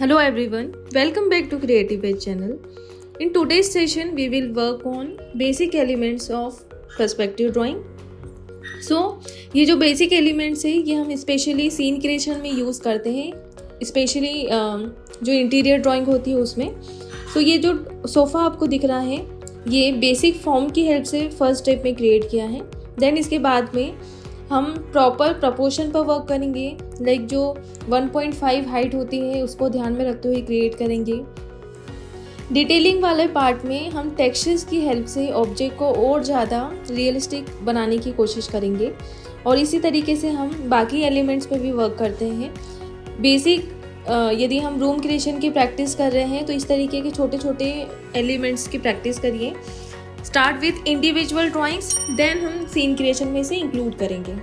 Hello everyone, welcome back to Creative Edge channel. In today's session, we will work on basic elements of perspective drawing. ये जो basic elements है ये हम specially scene creation में use करते हैं, specially जो इंटीरियर ड्राइंग होती है उसमें. ये जो सोफ़ा आपको दिख रहा है ये बेसिक फॉर्म की हेल्प से फर्स्ट स्टेप में क्रिएट किया है. देन इसके बाद में हम प्रॉपर प्रपोर्शन पर वर्क करेंगे. लाइक जो 1.5 हाइट होती है उसको ध्यान में रखते हुए क्रिएट करेंगे. डिटेलिंग वाले पार्ट में हम टेक्सचर्स की हेल्प से ऑब्जेक्ट को और ज़्यादा रियलिस्टिक बनाने की कोशिश करेंगे. और इसी तरीके से हम बाकी एलिमेंट्स पे भी वर्क करते हैं. बेसिक यदि हम रूम क्रिएशन की प्रैक्टिस कर रहे हैं तो इस तरीके के छोटे छोटे एलिमेंट्स की प्रैक्टिस करिए. Start with individual drawings, then हम सीन क्रिएशन में से इंक्लूड करेंगे.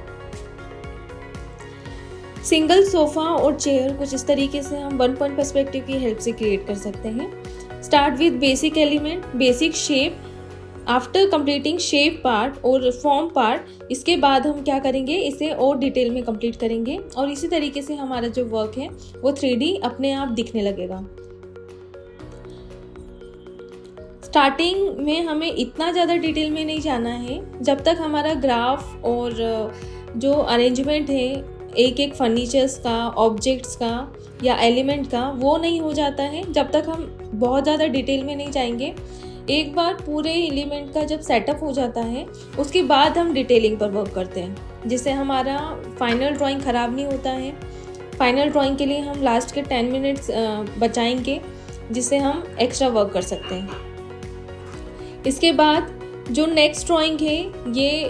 सिंगल सोफा और चेयर कुछ इस तरीके से हम 1 पॉइंट पर्सपेक्टिव की हेल्प से क्रिएट कर सकते हैं. Start with basic element, basic shape. After completing shape part और फॉर्म पार्ट, इसके बाद हम क्या करेंगे, इसे और डिटेल में कंप्लीट करेंगे. और इसी तरीके से हमारा जो वर्क है वो 3D अपने आप दिखने लगेगा. स्टार्टिंग में हमें इतना ज़्यादा डिटेल में नहीं जाना है जब तक हमारा ग्राफ और जो अरेंजमेंट है एक एक फर्नीचर्स का, ऑब्जेक्ट्स का या एलिमेंट का, वो नहीं हो जाता है. जब तक हम बहुत ज़्यादा डिटेल में नहीं जाएंगे. एक बार पूरे एलिमेंट का जब सेटअप हो जाता है उसके बाद हम डिटेलिंग पर वर्क करते हैं, जिससे हमारा फाइनल ड्राइंग ख़राब नहीं होता है. फाइनल ड्राइंग के लिए हम लास्ट के 10 मिनट्स बचाएंगे, जिससे हम एक्स्ट्रा वर्क कर सकते हैं. इसके बाद जो नेक्स्ट ड्राइंग है ये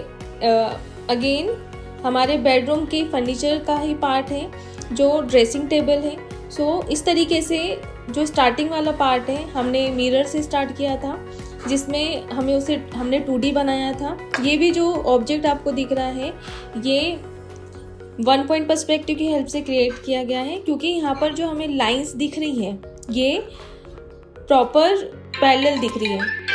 अगेन हमारे बेडरूम के फर्नीचर का ही पार्ट है, जो ड्रेसिंग टेबल है. इस तरीके से जो स्टार्टिंग वाला पार्ट है हमने मिरर से स्टार्ट किया था, जिसमें हमने 2D बनाया था. ये भी जो ऑब्जेक्ट आपको दिख रहा है ये 1 पॉइंट पर्सपेक्टिव की हेल्प से क्रिएट किया गया है, क्योंकि यहाँ पर जो हमें लाइंस दिख रही हैं ये प्रॉपर पैरेलल दिख रही है.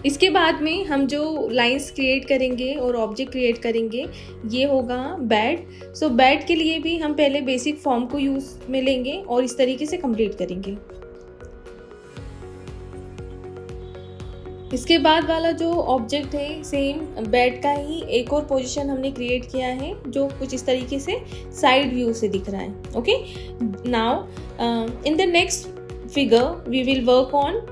इसके बाद में हम जो लाइंस क्रिएट करेंगे और ऑब्जेक्ट क्रिएट करेंगे ये होगा बेड. बेड के लिए भी हम पहले बेसिक फॉर्म को यूज में लेंगे और इस तरीके से कंप्लीट करेंगे. इसके बाद वाला जो ऑब्जेक्ट है सेम बेड का ही एक और पोजीशन हमने क्रिएट किया है, जो कुछ इस तरीके से साइड व्यू से दिख रहा है. Okay, now in the next figure we will work on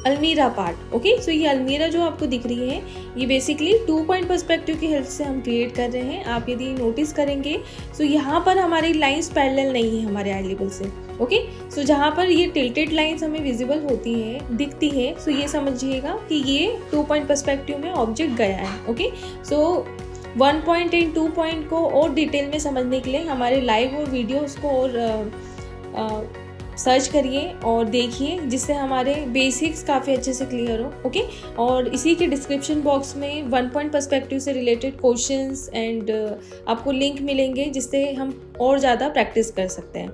अलमीरा पार्ट. ओके, ये अलमीरा जो आपको दिख रही है ये बेसिकली 2 पॉइंट पर्सपेक्टिव की हेल्प से हम क्रिएट कर रहे हैं. आप यदि नोटिस करेंगे यहाँ पर हमारी लाइंस पैरेलल नहीं है हमारे आई लेवल से. ओके, जहाँ पर ये टिल्टेड लाइंस हमें विजिबल होती है, दिखती है, ये समझिएगा कि ये 2 पॉइंट पर्सपेक्टिव में ऑब्जेक्ट गया है. ओके, 1 पॉइंट एंड 2 पॉइंट को और डिटेल में समझने के लिए हमारे लाइव और वीडियोस को और सर्च करिए और देखिए, जिससे हमारे बेसिक्स काफ़ी अच्छे से क्लियर हो. ओके, और इसी के डिस्क्रिप्शन बॉक्स में 1 पॉइंट पर्सपेक्टिव से रिलेटेड क्वेश्चंस एंड आपको लिंक मिलेंगे, जिससे हम और ज़्यादा प्रैक्टिस कर सकते हैं.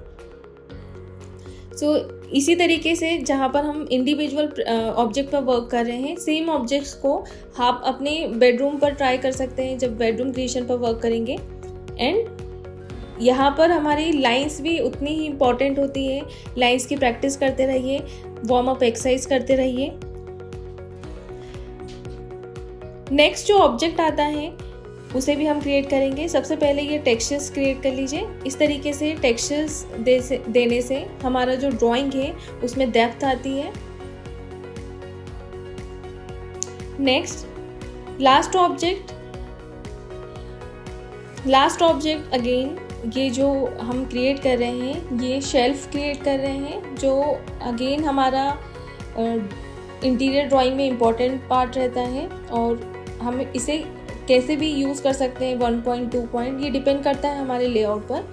इसी तरीके से जहाँ पर हम इंडिविजुअल ऑब्जेक्ट पर वर्क कर रहे हैं, सेम ऑब्जेक्ट्स को आप अपने बेडरूम पर ट्राई कर सकते हैं जब बेडरूम क्रिएशन पर वर्क करेंगे. एंड यहाँ पर हमारी लाइंस भी उतनी ही इम्पॉर्टेंट होती है. लाइंस की प्रैक्टिस करते रहिए, वार्म अप एक्सरसाइज करते रहिए. नेक्स्ट जो ऑब्जेक्ट आता है उसे भी हम क्रिएट करेंगे. सबसे पहले ये टेक्सचर्स क्रिएट कर लीजिए. इस तरीके से टेक्सचर्स देने से हमारा जो ड्राइंग है उसमें डेप्थ आती है. नेक्स्ट लास्ट ऑब्जेक्ट अगेन ये जो हम क्रिएट कर रहे हैं ये शेल्फ क्रिएट कर रहे हैं, जो अगेन हमारा इंटीरियर ड्राइंग में इम्पॉर्टेंट पार्ट रहता है. और हम इसे कैसे भी यूज़ कर सकते हैं, 1 पॉइंट 2 पॉइंट, ये डिपेंड करता है हमारे लेआउट पर.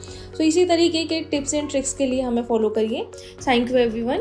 इसी तरीके के टिप्स एंड ट्रिक्स के लिए हमें फॉलो करिए. Thank you everyone.